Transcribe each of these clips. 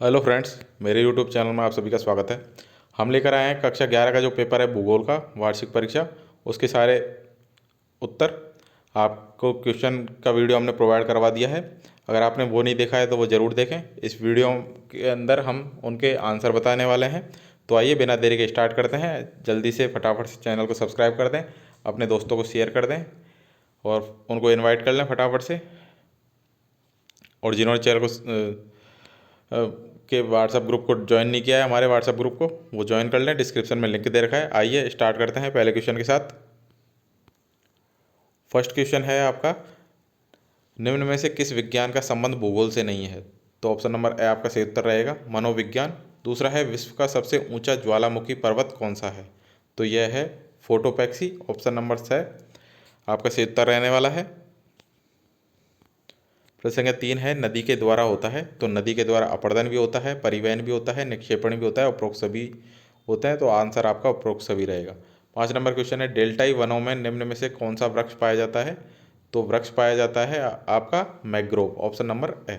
Hello friends, मेरे YouTube channel में आप सभी का स्वागत है। हम लेकर आए हैं कक्षा 11 का जो पेपर है भूगोल का वार्षिक परीक्षा, उसके सारे उत्तर आपको क्वेश्चन का वीडियो हमने प्रोवाइड करवा दिया है। अगर आपने वो नहीं देखा है तो वो ज़रूर देखें। इस वीडियो के अंदर हम उनके आंसर बताने वाले हैं। तो आइए बिना देरी के स्टार्ट करते हैं। जल्दी से फटाफट से चैनल को सब्सक्राइब कर दें, अपने दोस्तों को शेयर कर दें और उनको इनवाइट कर लें फटाफट से। और जिन्होंने चैनल को के व्हाट्सएप ग्रुप को ज्वाइन नहीं किया है, हमारे व्हाट्सएप ग्रुप को, वो ज्वाइन कर लें। डिस्क्रिप्शन में लिंक दे रखा है। आइए स्टार्ट करते हैं पहले क्वेश्चन के साथ। फर्स्ट क्वेश्चन है आपका, निम्न में से किस विज्ञान का संबंध भूगोल से नहीं है? तो ऑप्शन नंबर ए आपका सही उत्तर रहेगा, मनोविज्ञान। दूसरा है, विश्व का सबसे ऊंचा ज्वालामुखी पर्वत कौन सा है? तो यह है फोटोपैक्सी। ऑप्शन नंबर 6 आपका सही उत्तर रहने वाला है। प्रश्न संख्या 3 है, नदी के द्वारा होता है। तो नदी के द्वारा अपर्दन भी होता है, परिवहन भी होता है, निक्षेपण भी होता है, उपरोक्त सभी होते हैं। तो आंसर आपका उपरोक्त सभी रहेगा। 5 नंबर क्वेश्चन है, डेल्टाई वनों में निम्न में से कौन सा वृक्ष पाया जाता है? तो वृक्ष पाया जाता है आपका mangrove. Option number A.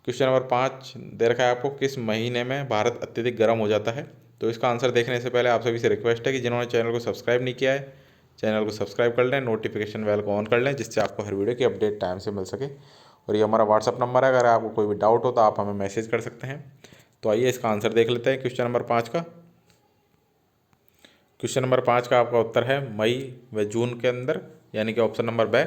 Question number 5 दे रखा है आपको, किस महीने में भारत अत्यधिक गर्म हो जाता है? तो इसका आंसर देखने से पहले आप सभी से रिक्वेस्ट है कि जिन्होंने चैनल को सब्सक्राइब नहीं किया है, चैनल को सब्सक्राइब कर लें, नोटिफिकेशन बेल को ऑन कर लें, जिससे आपको हर वीडियो की अपडेट टाइम से मिल सके। और ये हमारा व्हाट्सअप नंबर है, अगर आपको कोई भी डाउट हो तो आप हमें मैसेज कर सकते हैं। तो आइए इसका आंसर देख लेते हैं क्वेश्चन नंबर 5 का। क्वेश्चन नंबर 5 का आपका उत्तर है मई व जून के अंदर, यानी कि ऑप्शन नंबर बे।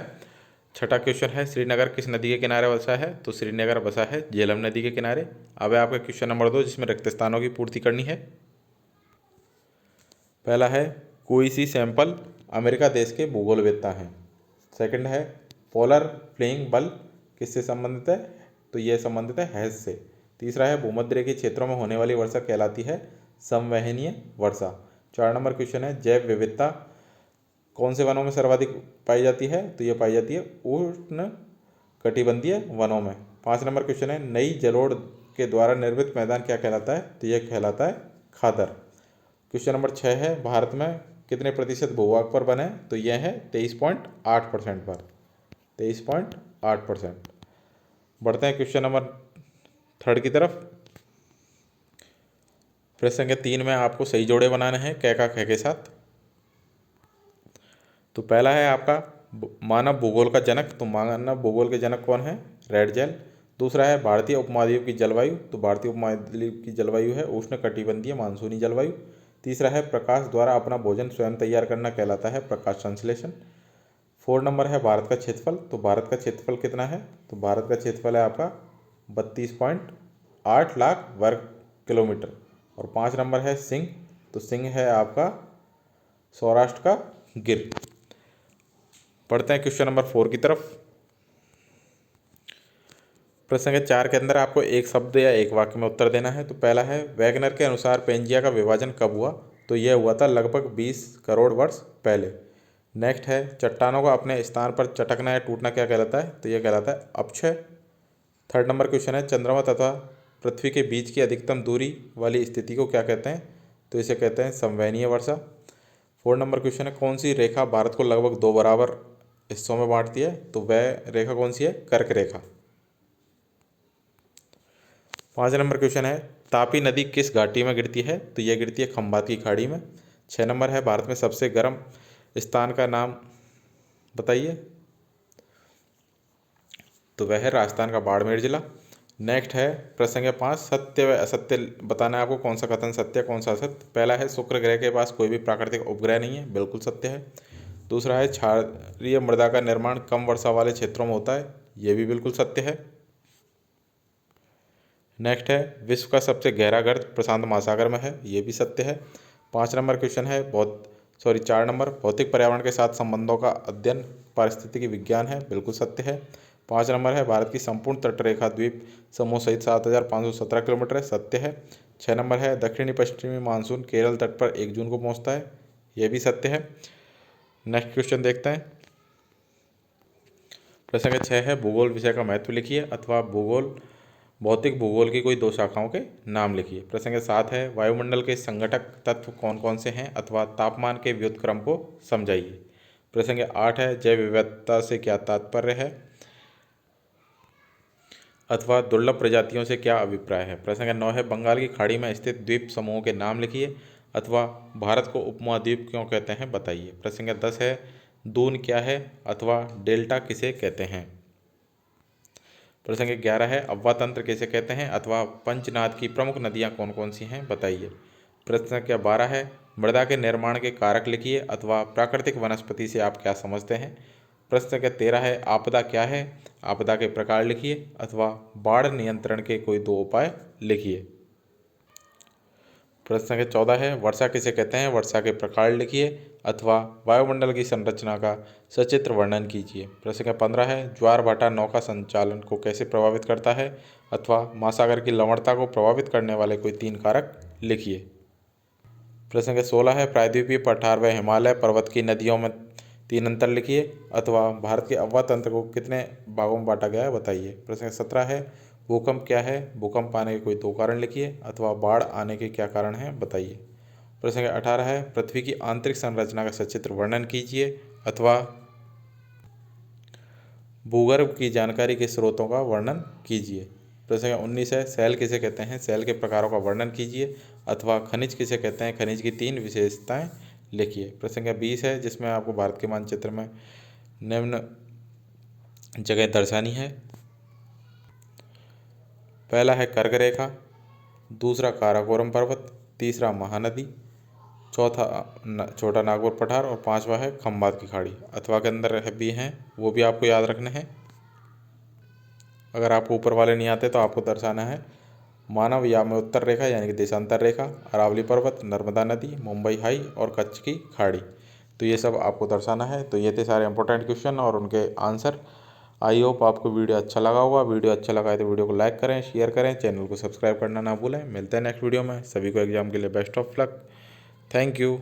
छठा क्वेश्चन है, श्रीनगर किस नदी के किनारे बसा है? तो श्रीनगर बसा है झेलम नदी के किनारे। अब है आपका क्वेश्चन नंबर 2, जिसमें रिक्त स्थानों की पूर्ति करनी है। पहला है, कोई सी सैंपल अमेरिका देश के भूगोलवेत्ता हैं। सेकंड है, पोलर फ्लेइंग बल किससे संबंधित है? तो यह संबंधित है हैज से। तीसरा है, भूमध्यरेखीय क्षेत्रों में होने वाली वर्षा कहलाती है संवहनीय वर्षा। 4 नंबर क्वेश्चन है, जैव विविधता कौन से वनों में सर्वाधिक पाई जाती है? तो यह पाई जाती है उष्ण कटिबंधीय वनों में। 5 नंबर क्वेश्चन है, नई जलोढ़ के द्वारा निर्मित मैदान क्या कहलाता है? तो यह कहलाता है खादर। क्वेश्चन नंबर 6 है, भारत में कितने प्रतिशत भूभाग पर वन है? तो यह है 23.8% पर, 23.8%। बढ़ते हैं क्वेश्चन नंबर 3 की तरफ। प्रश्न संख्या 3 में आपको सही जोड़े बनाने हैं कै का ख के साथ। तो पहला है आपका, मानव भूगोल का जनक। तो मानव भूगोल के जनक कौन है? रेडजेल। दूसरा है, भारतीय उपमहाद्वीप की जलवायु। तो भारतीय उपमहाद्वीप की जलवायु है उष्ण कटिबंधीय मानसूनी जलवायु। तीसरा है, प्रकाश द्वारा अपना भोजन स्वयं तैयार करना कहलाता है प्रकाश संश्लेषण। 4 नंबर है, भारत का क्षेत्रफल। तो भारत का क्षेत्रफल कितना है? तो भारत का क्षेत्रफल है आपका 32.8 लाख वर्ग किलोमीटर। और 5 नंबर है सिंह। तो सिंह है आपका सौराष्ट्र का गिर। पढ़ते हैं क्वेश्चन नंबर 4 की तरफ। प्रश्न संख्या 4 के अंदर आपको एक शब्द या एक वाक्य में उत्तर देना है। तो पहला है, वैगनर के अनुसार पेंजिया का विभाजन कब हुआ? तो यह हुआ था लगभग 20 करोड़ वर्ष पहले। नेक्स्ट है, चट्टानों का अपने स्थान पर चटकना या टूटना क्या कहलाता है? तो यह कहलाता है अपक्षय। 3rd नंबर क्वेश्चन है, चंद्रमा तथा पृथ्वी के बीच की अधिकतम दूरी वाली स्थिति को क्या कहते हैं? तो इसे कहते हैं संवहनीय वर्षा। 4 नंबर क्वेश्चन है, कौन सी रेखा भारत को लगभग 2 बराबर हिस्सों में बांटती है? तो वह रेखा कौन सी है? कर्क रेखा। 5 नंबर क्वेश्चन है, तापी नदी किस घाटी में गिरती है? तो यह गिरती है खंभात की खाड़ी में। 6 नंबर है, भारत में सबसे गर्म स्थान का नाम बताइए। तो वह है राजस्थान का बाड़मेर जिला। नेक्स्ट है प्रश्न संख्या 5, सत्य व असत्य बताना है आपको, कौन सा कथन सत्य है, कौन सा असत्य। पहला है, शुक्र ग्रह के पास कोई भी प्राकृतिक उपग्रह नहीं है, बिल्कुल सत्य है। दूसरा है, क्षारीय मृदा का निर्माण कम वर्षा वाले क्षेत्रों में होता है, यह भी बिल्कुल सत्य है। नेक्स्ट है, विश्व का सबसे गहरा गर्त प्रशांत महासागर में है, यह भी सत्य है। 5 नंबर क्वेश्चन है, 4 नंबर, भौतिक पर्यावरण के साथ संबंधों का अध्ययन पारिस्थितिकी विज्ञान है, बिल्कुल सत्य है। 5 नंबर है, भारत की संपूर्ण तटरेखा द्वीप समूह सहित 7,517 किलोमीटर है, सत्य है। 6 नंबर है, दक्षिणी पश्चिमी मानसून केरल तट पर 1 जून को पहुंचता है, यह भी सत्य है। नेक्स्ट क्वेश्चन देखते हैं। प्रश्न संख्या 6 है, भूगोल विषय का महत्व लिखिए अथवा भौतिक भूगोल की कोई 2 शाखाओं के नाम लिखिए। प्रश्न संख्या 7 है, वायुमंडल के संघटक तत्व कौन कौन से हैं अथवा तापमान के व्युत्क्रम को समझाइए। प्रश्न संख्या 8 है, जैव विविधता से क्या तात्पर्य है अथवा दुर्लभ प्रजातियों से क्या अभिप्राय है। प्रश्न संख्या 9 है बंगाल की खाड़ी में स्थित द्वीप समूहों के नाम लिखिए अथवा भारत को उपमहाद्वीप क्यों कहते हैं बताइए। प्रश्न संख्या 10 है दून क्या है अथवा डेल्टा किसे कहते हैं। प्रश्न संख्या 11 है अव्वा तंत्र किसे कहते हैं अथवा पंचनाद की प्रमुख नदियां कौन कौन सी हैं बताइए। प्रश्न संख्या 12 है मृदा के निर्माण के कारक लिखिए अथवा प्राकृतिक वनस्पति से आप क्या समझते हैं। प्रश्न संख्या 13 है आपदा क्या है, आपदा के प्रकार लिखिए अथवा बाढ़ नियंत्रण के कोई 2 उपाय लिखिए। प्रश्न संख्या 14 है वर्षा किसे कहते हैं, वर्षा के प्रकार लिखिए अथवा वायुमंडल की संरचना का सचित्र वर्णन कीजिए। प्रश्न संख्या 15 है ज्वार भाटा नौका संचालन को कैसे प्रभावित करता है अथवा महासागर की लवणता को प्रभावित करने वाले कोई 3 कारक लिखिए। प्रश्न संख्या 16 है प्रायद्वीपीय पठार व हिमालय पर्वत की नदियों में 3 अंतर लिखिए अथवा भारत के अव्वा तंत्र को कितने भागों में बांटा गया है बताइए। प्रश्न संख्या 17 है भूकंप क्या है, भूकंप आने के कोई 2 कारण लिखिए अथवा बाढ़ आने के क्या कारण हैं बताइए। प्रश्न संख्या 18 है पृथ्वी की आंतरिक संरचना का सचित्र वर्णन कीजिए अथवा भूगर्भ की जानकारी के स्रोतों का वर्णन कीजिए। प्रश्न संख्या 19 है सेल किसे कहते हैं, सेल के प्रकारों का वर्णन कीजिए अथवा खनिज किसे कहते हैं, खनिज की 3 विशेषताएं लिखिए। प्रश्न संख्या 20 है जिसमें आपको भारत के मानचित्र में निम्न जगह दर्शानी है। पहला है कर्क रेखा, दूसरा काराकोरम पर्वत, तीसरा महानदी, चौथा छोटा नागपुर पठार और 5वां है खंबात की खाड़ी। अथवा के अंदर भी हैं वो भी आपको याद रखने हैं। अगर आपको ऊपर वाले नहीं आते तो आपको दर्शाना है मानव या में उत्तर रेखा यानी कि देशांतर रेखा, अरावली पर्वत, नर्मदा नदी, मुंबई हाई और कच्छ की खाड़ी। तो ये सब आपको दर्शाना है। तो ये थे सारे इंपॉर्टेंट क्वेश्चन और उनके आंसर। आई होप आपको वीडियो अच्छा लगा होगा। वीडियो अच्छा लगा है तो वीडियो को लाइक करें, शेयर करें, चैनल को सब्सक्राइब करना ना भूलें। मिलते हैं नेक्स्ट वीडियो में। सभी को एग्जाम के लिए best of luck. Thank you.